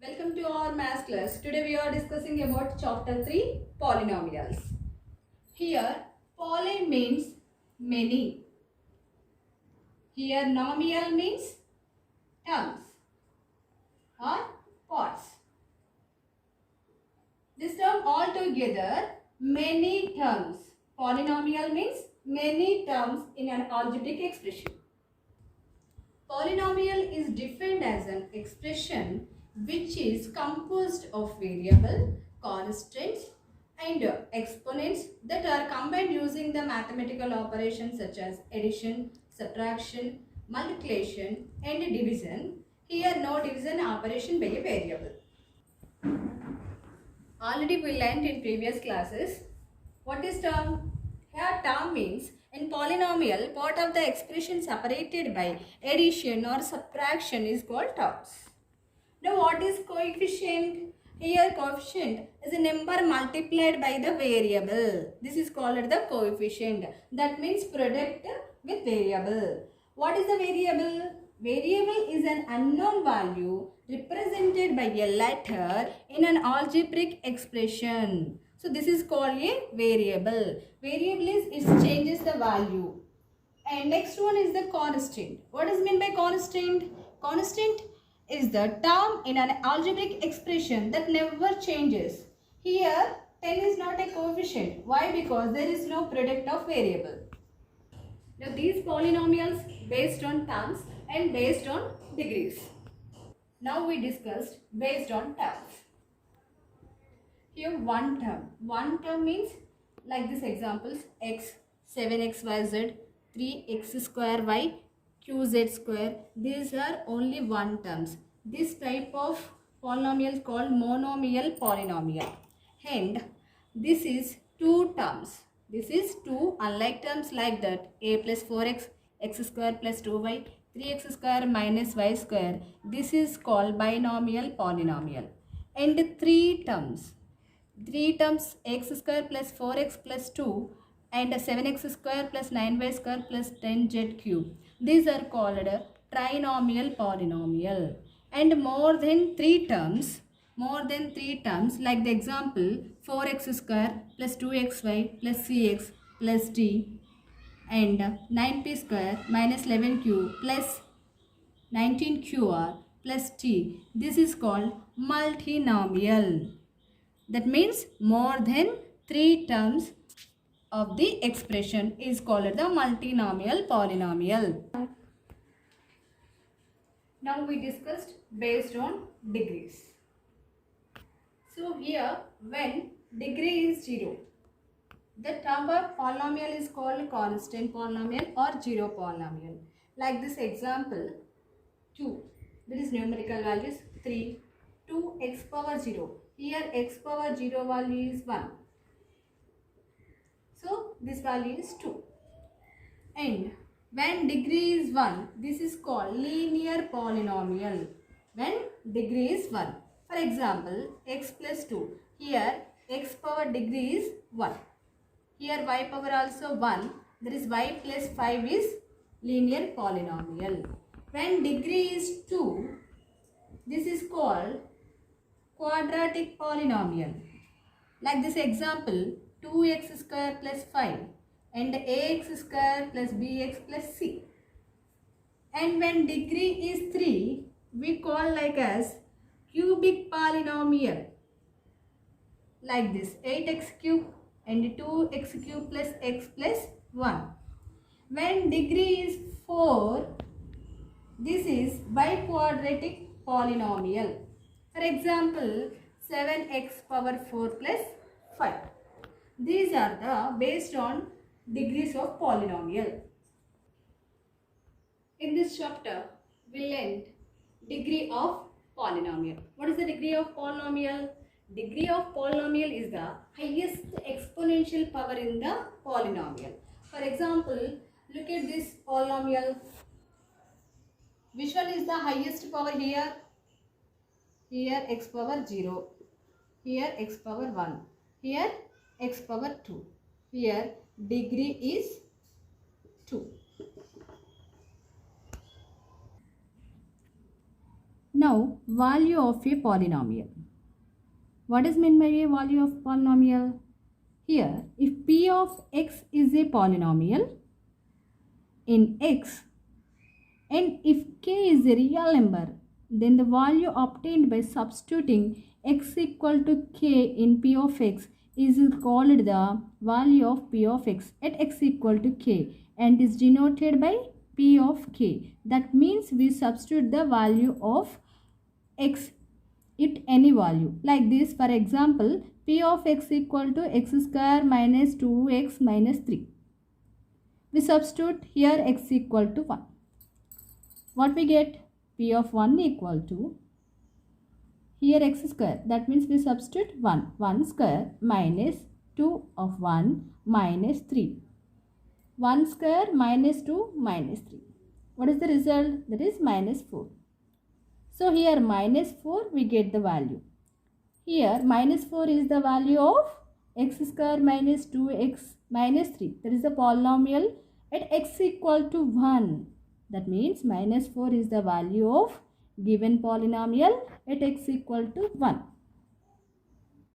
Welcome to our math class. Today we are discussing about chapter 3 polynomials. Here poly means many. Here nomial means terms or parts. This term all together many terms. Polynomial means many terms in an algebraic expression. Polynomial is defined as an expression which is composed of variable, constants and exponents that are combined using the mathematical operations such as addition, subtraction, multiplication and division. Here no division operation by a variable. Already we learnt in previous classes. What is term? Here term means in polynomial part of the expression separated by addition or subtraction is called terms. Now what is coefficient? Here coefficient is a number multiplied by the variable. This is called the coefficient. That means product with variable. What is the variable? Variable is an unknown value represented by a letter in an algebraic expression. So this is called a variable. Variable is it changes the value. And next one is the constant. What is meant by constant? Constant is the term in an algebraic expression that never changes. Here 10 is not a coefficient. Why? Because there is no product of variable. Now these polynomials based on terms and based on degrees. Now we discussed based on terms. Here one term. One term means like this examples x, 7xyz, 3x square y, qz square. These are only one terms. This type of polynomial is called monomial polynomial. And this is two terms. This is two unlike terms like that a plus 4x, x square plus 2y, 3x square minus y square. This is called binomial polynomial. And three terms x square plus 4x plus 2 and 7x square plus 9y square plus 10z cube. These are called trinomial polynomial. And more than three terms like the example 4x square plus 2xy plus cx plus d and 9p square minus 11q plus 19qr plus t. This is called multinomial. That means more than three terms of the expression is called the multinomial polynomial. Now we discussed based on degrees. So here when degree is 0, the term of polynomial is called constant polynomial or zero polynomial. Like this example 2, that is numerical values 3, 2x power 0. Here x power 0 value is 1. So this value is 2. And when degree is 1, this is called linear polynomial. When degree is 1. For example, x plus 2. Here x power degree is 1. Here y power also 1. That is y plus 5 is linear polynomial. When degree is 2, this is called quadratic polynomial. Like this example 2x square plus 5 and ax square plus bx plus c. And when degree is 3, we call like as cubic polynomial. Like this 8x cube and 2x cube plus x plus 1. When degree is 4, this is biquadratic polynomial. For example, 7x power 4 plus 5. These are the based on degrees of polynomial. In this chapter, we learned degree of polynomial. What is the degree of polynomial? Degree of polynomial is the highest exponential power in the polynomial. For example, look at this polynomial. Which one is the highest power here? Here x power 0. Here x power 1. Here x power 2. Here degree is 2. Now, value of a polynomial. What is meant by a value of polynomial? Here, if p of x is a polynomial in x, and if k is a real number, then the value obtained by substituting x equal to k in p of x is called the value of p of x at x equal to k and is denoted by p of k. That means we substitute the value of x at any value. Like this, for example, p of x equal to x square minus 2x minus 3. We substitute here x equal to 1. What we get? P of 1 equal to here x square. That means we substitute 1. 1 square minus 2 of 1 minus 3. 1 square minus 2 minus 3. What is the result? That is minus 4. So here minus 4 we get the value. Here minus 4 is the value of x square minus 2x minus 3. That is the polynomial at x equal to 1. That means minus 4 is the value of given polynomial at x equal to 1.